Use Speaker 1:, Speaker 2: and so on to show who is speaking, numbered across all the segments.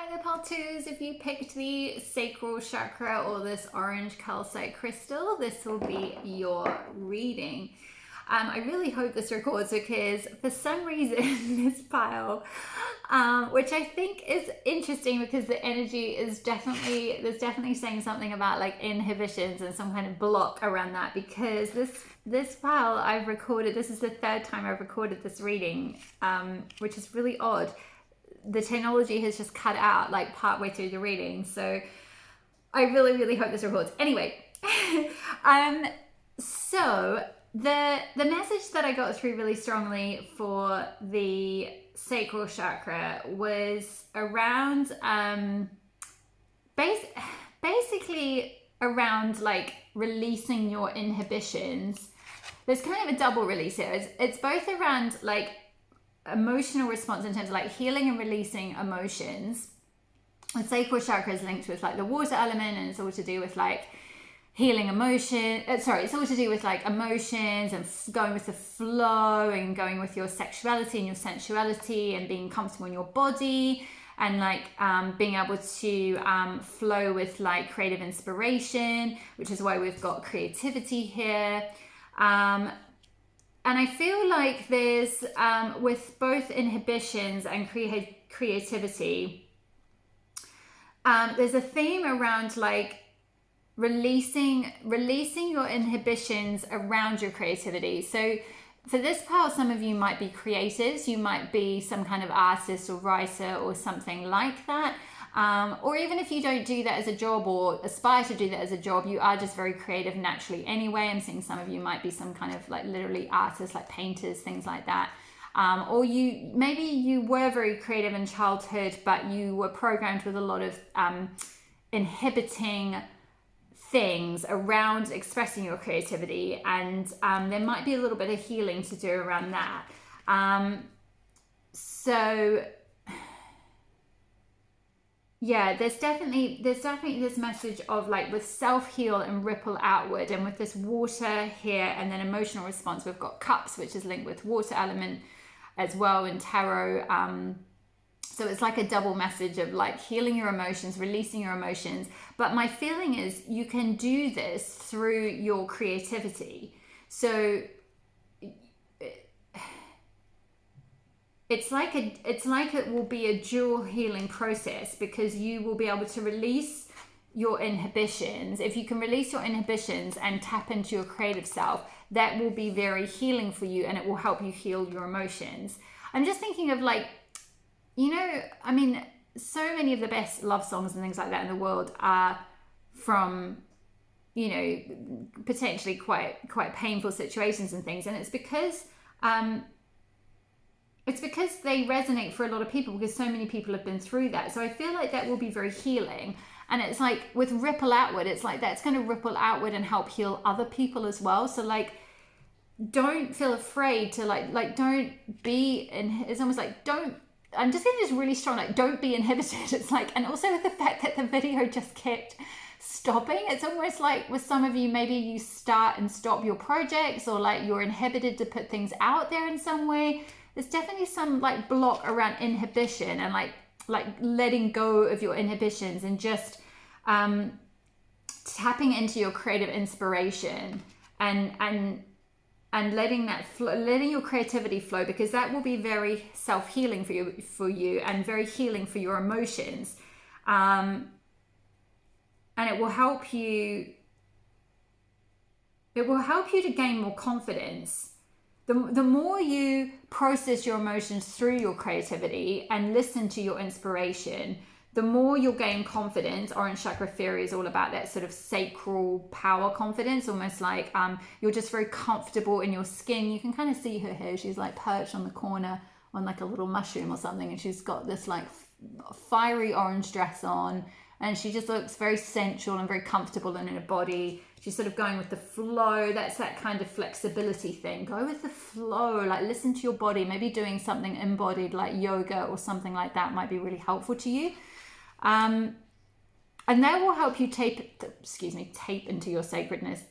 Speaker 1: Hi there, part twos. If you picked the Sacral Chakra or this Orange Calcite crystal, this will be your reading. I really hope this records because for some reason this pile, which I think is interesting because the energy is there's definitely saying something about like inhibitions and some kind of block around that, because this pile I've recorded, this is the third time I've recorded this reading, which is really odd. The technology has just cut out like partway through the reading, so I really hope this records. Anyway, so the message that I got through really strongly for the sacral chakra was around basically around like releasing your inhibitions. There's kind of a double release here. It's both around like emotional response in terms of like healing and releasing emotions. The sacral chakra is linked with like the water element, and it's all to do with like healing emotion. It's all to do with like emotions and going with the flow and going with your sexuality and your sensuality and being comfortable in your body and like being able to flow with like creative inspiration, which is why we've got creativity here. And I feel like there's, with both inhibitions and creativity, there's a theme around like releasing your inhibitions around your creativity. So for this part, some of you might be creatives, you might be some kind of artist or writer or something like that. Or even if you don't do that as a job or aspire to do that as a job, you are just very creative naturally anyway. I'm seeing some of you might be some kind of like literally artists, like painters, things like that. Or maybe you were very creative in childhood, but you were programmed with a lot of inhibiting things around expressing your creativity, and there might be a little bit of healing to do around that. Yeah, there's definitely this message of like with self-heal and ripple outward, and with this water here and then emotional response, we've got cups, which is linked with water element as well in tarot. So it's like a double message of like healing your emotions, releasing your emotions. But my feeling is you can do this through your creativity. So it's like it will be a dual healing process, because you will be able to release your inhibitions. If you can release your inhibitions and tap into your creative self, that will be very healing for you, and it will help you heal your emotions. I'm just thinking of like, I mean, so many of the best love songs and things like that in the world are from, potentially quite painful situations and things, and it's because they resonate for a lot of people, because so many people have been through that. So I feel like that will be very healing. And it's like with ripple outward, it's like that's going to ripple outward and help heal other people as well. So like, don't feel afraid to like don't be in. It's almost like I'm just getting this really strong, like don't be inhibited. It's like, and also with the fact that the video just kept stopping, it's almost like with some of you, maybe you start and stop your projects, or like you're inhibited to put things out there in some way. There's definitely some like block around inhibition and like letting go of your inhibitions and just tapping into your creative inspiration and letting your creativity flow, because that will be very self-healing for you and very healing for your emotions, and it will help you to gain more confidence. The more you process your emotions through your creativity and listen to your inspiration, the more you'll gain confidence. Orange Chakra theory is all about that sort of sacral power confidence, almost like you're just very comfortable in your skin. You can kind of see her here. She's like perched on the corner on like a little mushroom or something, and she's got this like fiery orange dress on, and she just looks very sensual and very comfortable in her body. She's sort of going with the flow. That's that kind of flexibility thing. Go with the flow, like listen to your body. Maybe doing something embodied like yoga or something like that might be really helpful to you. And that will help you tap into your sacredness,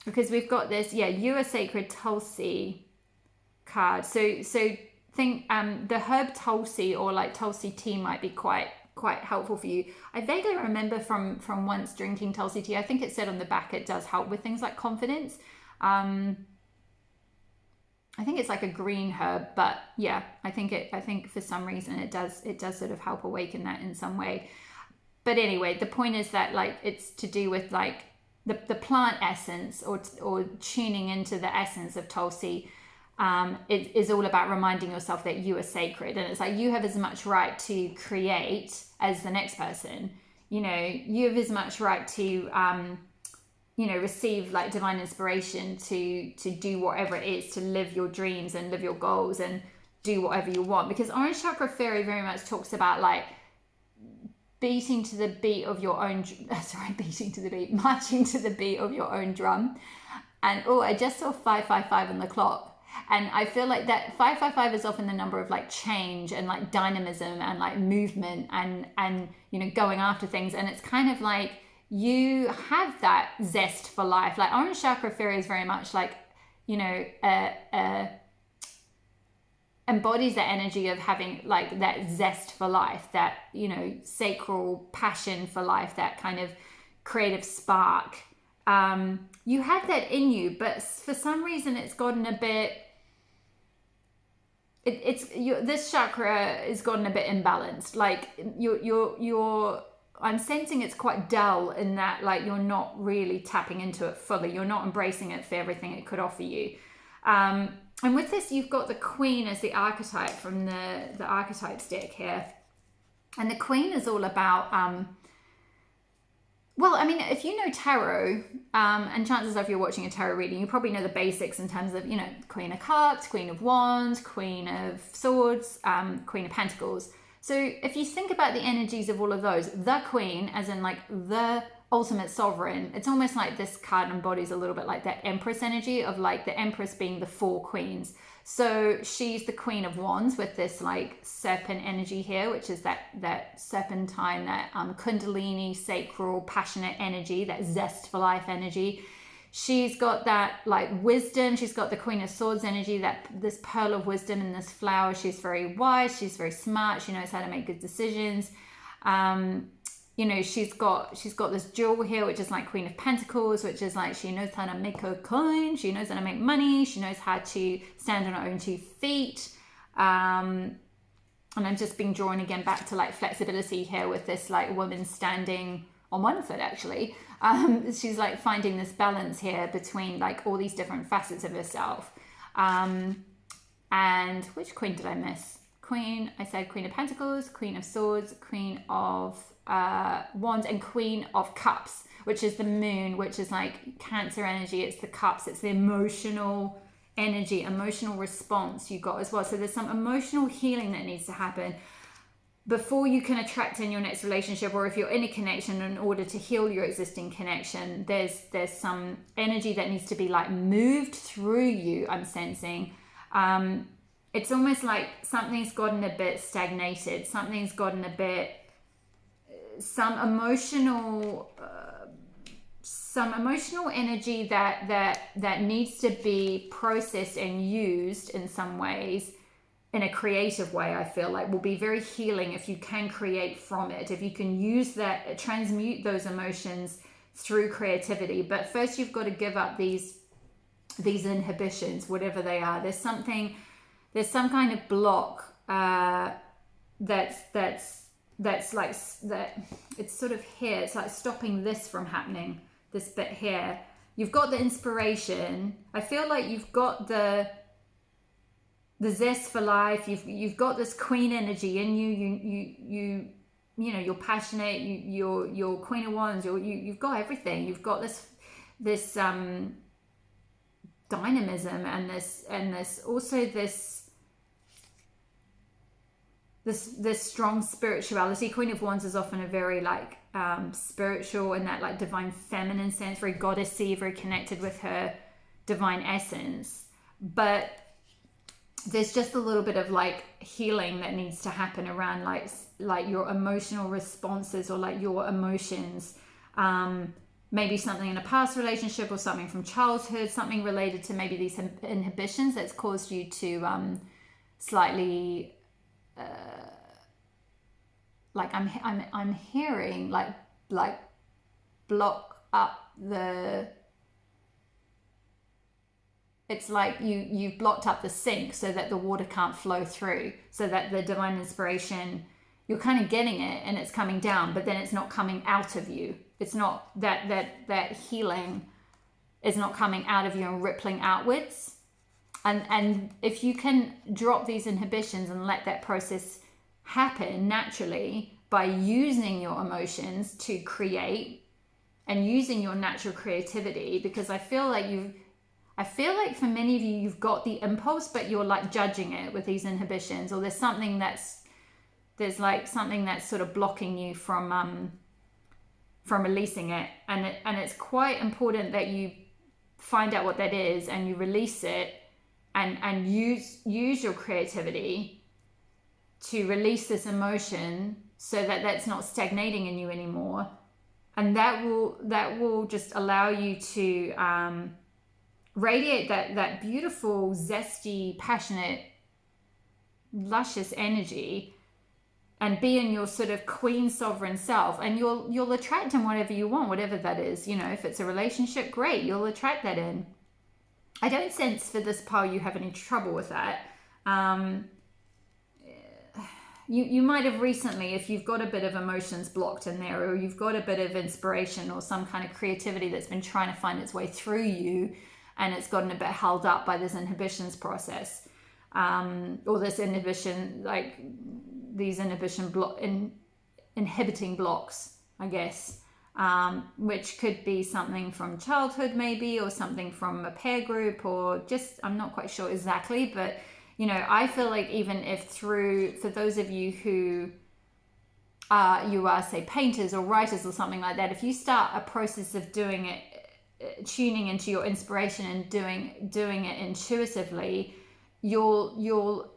Speaker 1: because we've got this, you are sacred Tulsi card. So think the herb Tulsi or like Tulsi tea might be quite helpful for you. I vaguely remember from once drinking Tulsi tea, I think it said on the back it does help with things like confidence. I think it's like a green herb, but yeah, I think for some reason it does sort of help awaken that in some way. But anyway, the point is that like it's to do with like the plant essence or tuning into the essence of Tulsi. It is all about reminding yourself that you are sacred, and it's like you have as much right to create as the next person. You know, you have as much right to receive like divine inspiration to do whatever it is, to live your dreams and live your goals and do whatever you want. Because Orange Chakra Fairy very much talks about like marching to the beat of your own drum. And I just saw 555 on the clock. And I feel like that 555 is often the number of like change and like dynamism and like movement and going after things. And it's kind of like you have that zest for life. Like Orange Chakra Fairy is very much like, embodies that energy of having like that zest for life, that, sacral passion for life, that kind of creative spark. You had that in you, but for some reason it's gotten a bit, this chakra has gotten a bit imbalanced. Like you're I'm sensing it's quite dull in that like you're not really tapping into it fully. You're not embracing it for everything it could offer you. And with this, you've got the Queen as the archetype from the archetypes deck here. And the Queen is all about, if you know tarot, and chances are if you're watching a tarot reading, you probably know the basics in terms of, Queen of Cups, Queen of Wands, Queen of Swords, Queen of Pentacles. So if you think about the energies of all of those, the Queen, as in like the ultimate sovereign, it's almost like this card embodies a little bit like that Empress energy of like the Empress being the four queens. So she's the Queen of Wands with this like serpent energy here, which is that serpentine, that kundalini, sacral, passionate energy, that zest for life energy. She's got that like wisdom. She's got the Queen of Swords energy, that this pearl of wisdom in this flower. She's very wise. She's very smart. She knows how to make good decisions. She's got this jewel here, which is like Queen of Pentacles, which is like she knows how to make her coin. She knows how to make money. She knows how to stand on her own 2 feet. And I'm just being drawn again back to like flexibility here with this like woman standing on one foot actually. She's like finding this balance here between like all these different facets of herself. And which queen did I miss? I said Queen of Pentacles, Queen of Swords, Queen of Wands, and Queen of Cups, which is the moon, which is like Cancer energy. It's the cups, it's the emotional energy, emotional response you got as well. So there's some emotional healing that needs to happen before you can attract in your next relationship, or if you're in a connection, in order to heal your existing connection, there's some energy that needs to be like moved through you, I'm sensing. It's almost like something's gotten a bit stagnated, something's gotten a bit, some emotional energy that needs to be processed and used in some ways, in a creative way. I feel like will be very healing if you can create from it, if you can use that, transmute those emotions through creativity. But first you've got to give up these inhibitions, whatever they are. There's some kind of block that's like that. It's sort of here. It's like stopping this from happening. This bit here. You've got the inspiration. I feel like you've got the zest for life. You've got this queen energy in you. You're passionate. You're Queen of Wands. You've got everything. You've got this dynamism and this also this strong spirituality. Queen of Wands is often a very like spiritual and that like divine feminine sense, very goddessy, very connected with her divine essence. But there's just a little bit of like healing that needs to happen around like your emotional responses or like your emotions. Maybe something in a past relationship or something from childhood, something related to maybe these inhibitions that's caused you to slightly like I'm hearing like block up the, it's like you've blocked up the sink so that the water can't flow through, so that the divine inspiration, you're kind of getting it and it's coming down, but then it's not coming out of you. It's not that healing is not coming out of you and rippling outwards. And if you can drop these inhibitions and let that process happen naturally by using your emotions to create and using your natural creativity, because I feel like for many of you, you've got the impulse, but you're like judging it with these inhibitions, or there's something that's sort of blocking you from releasing it. And it's quite important that you find out what that is and you release it and use your creativity to release this emotion so that that's not stagnating in you anymore. And that will just allow you to radiate that beautiful, zesty, passionate, luscious energy and be in your sort of queen sovereign self, and you'll attract in whatever you want, whatever that is. If it's a relationship, great, you'll attract that in. I don't sense for this pile you have any trouble with that. You might have recently, if you've got a bit of emotions blocked in there, or you've got a bit of inspiration or some kind of creativity that's been trying to find its way through you, and it's gotten a bit held up by this inhibitions process, or this inhibition, like these inhibiting blocks, I guess, which could be something from childhood maybe, or something from a peer group, or just, I'm not quite sure exactly, but I feel like even if for those of you who you are, say, painters or writers or something like that, if you start a process of doing it, tuning into your inspiration and doing it intuitively, you'll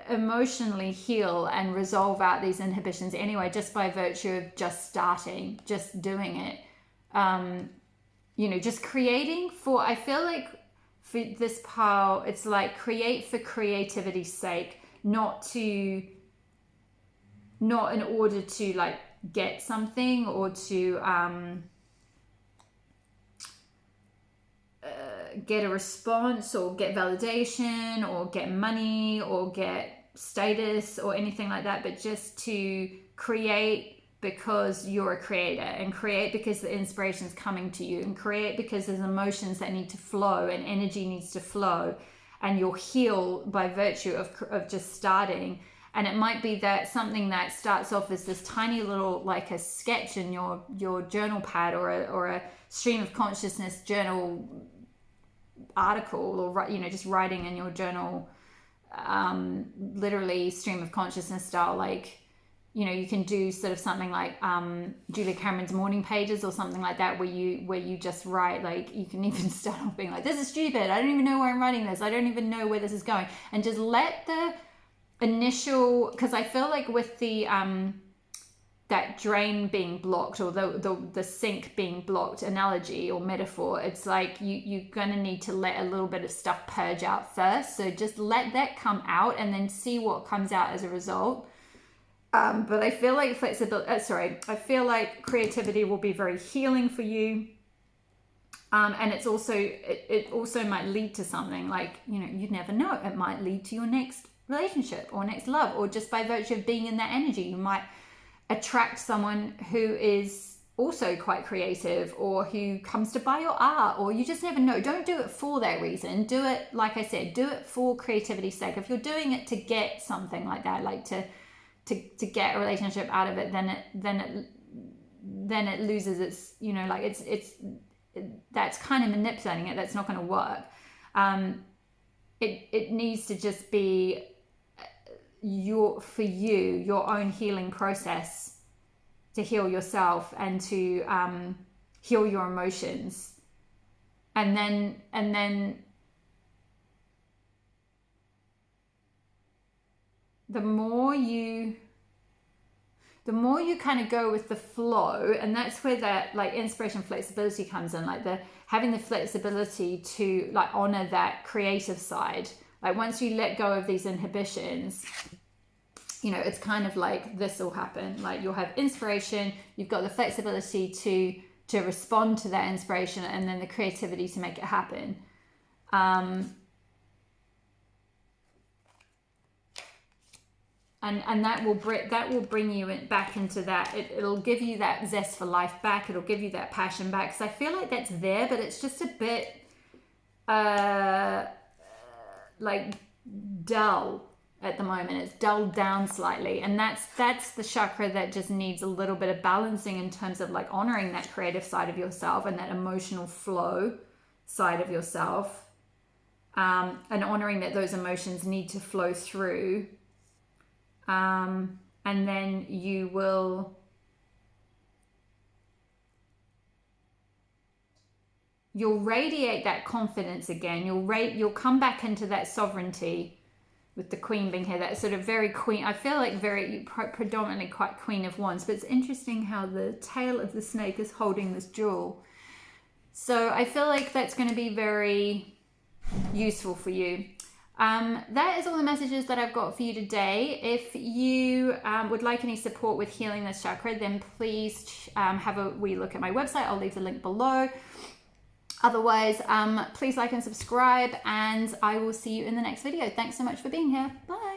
Speaker 1: emotionally heal and resolve out these inhibitions anyway, just by virtue of just starting, just doing it, just creating I feel like for this pile, it's like create for creativity's sake, not in order to like get something or to get a response or get validation or get money or get status or anything like that, but just to create because you're a creator, and create because the inspiration is coming to you, and create because there's emotions that need to flow and energy needs to flow, and you'll heal by virtue of just starting. And it might be that something that starts off as this tiny little, like a sketch in your journal pad, or a stream of consciousness journal article, or just writing in your journal, literally stream of consciousness style, like you can do sort of something like Julia Cameron's morning pages or something like that, where you just write, like you can even start off being like, this is stupid, I don't even know why I'm writing this, I don't even know where this is going, and just let the initial, because I feel like with the that drain being blocked, or the sink being blocked analogy or metaphor, it's like you're gonna need to let a little bit of stuff purge out first. So just let that come out and then see what comes out as a result. But I feel like I feel like creativity will be very healing for you. And it also might lead to something like, you'd never know. It might lead to your next relationship or next love, or just by virtue of being in that energy, you might attract someone who is also quite creative, or who comes to buy your art, or you just never know. Don't do it for that reason. Do it, like I said, do it for creativity's sake. If you're doing it to get something like that, like to get a relationship out of it, then it loses its, that's kind of manipulating it. That's not going to work. It needs to just be your own healing process to heal yourself and to heal your emotions, and then the more you kind of go with the flow, and that's where that like inspiration, flexibility comes in, like having the flexibility to like honor that creative side, Like once you let go of these inhibitions, you know, it's kind of like this will happen. Like you'll have inspiration, you've got the flexibility to respond to that inspiration, and then the creativity to make it happen. And that will bring you back into that. It'll give you that zest for life back. It'll give you that passion back. Because I feel like that's there, but it's just a bit like dull at the moment. It's dulled down slightly, and that's the chakra that just needs a little bit of balancing in terms of like honoring that creative side of yourself and that emotional flow side of yourself, and honoring that those emotions need to flow through. And then you'll radiate that confidence again. You'll come back into that sovereignty, with the queen being here, that sort of very queen. I feel like very predominantly quite queen of wands, but it's interesting how the tail of the snake is holding this jewel. So I feel like that's going to be very useful for you. That is all the messages that I've got for you today. If you would like any support with healing this chakra, then please have a wee look at my website. I'll leave the link below. Otherwise, please like and subscribe, and I will see you in the next video. Thanks so much for being here. Bye.